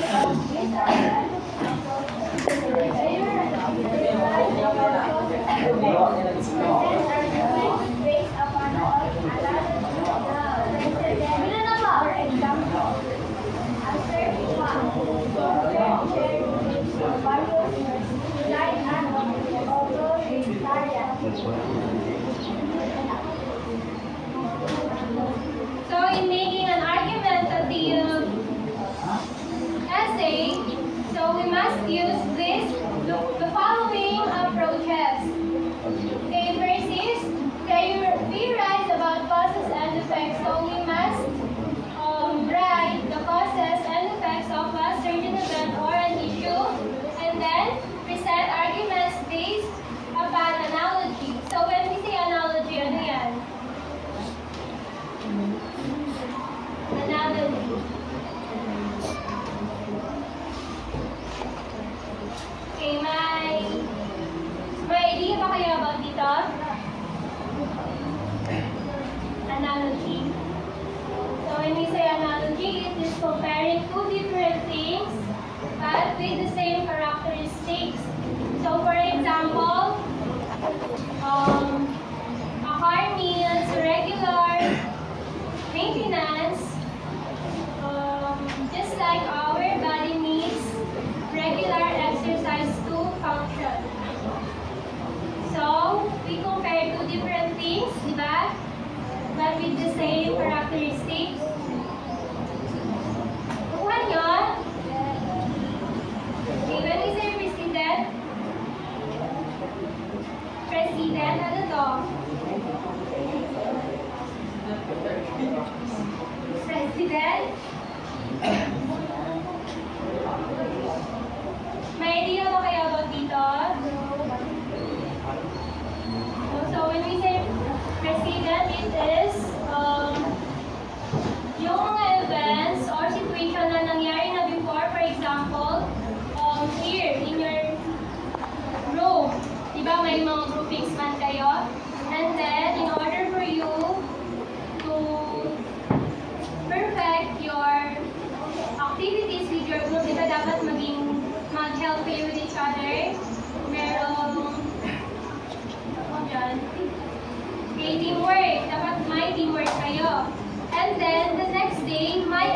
So in making an argumentative essay, so we must use the following approaches. Okay, first is theorize about causes and effects. So we must write the causes and effects of a certain event or an issue, and then present arguments based upon analogy. So when we say analogy, ano yan? Analogy. Okay, may idea ba kayo about dito? Analogy. So when we say analogy, it is comparing two different things but with the same characteristics. So for example, a car needs regular maintenance, just like our body needs regular exercise to function. So we compare two different things, diba? But with the same characteristics. Kukuha nyo. Okay, when we say president, ano to? President? May idea ba kayo about dito? So when we say president, it is yung mga events or situation na nangyari na before. For example, here in your room, diba may mga groupings man kayo? And then, in order for you to perfect your activities with your group, diba dapat mag-help kayo with each other? Merong, teamwork. Dapat may teamwork kayo. And then, the next day, may